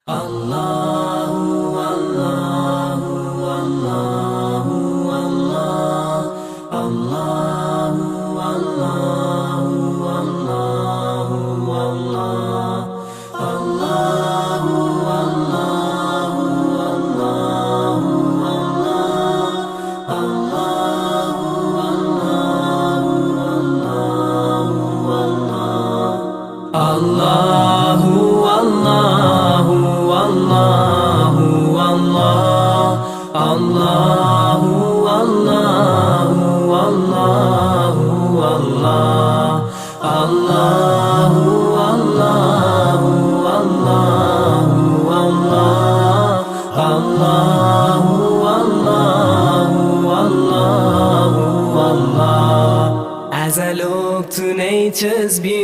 Allahu, Allahu, Allahu, Allah. Allahu, Allahu, Allahu, Allah. Allahu, Allahu, Allahu, Allah. Allahu, Allahu, Allahu, Allah. Allahu, Allahu, Allahu, Allah. Allahu, Allahu, Allahu, Allah. Allahu, Allahu, Allahu, Allah. Allahu, Allahu, Allahu, Allah. As I look to nature's beauty,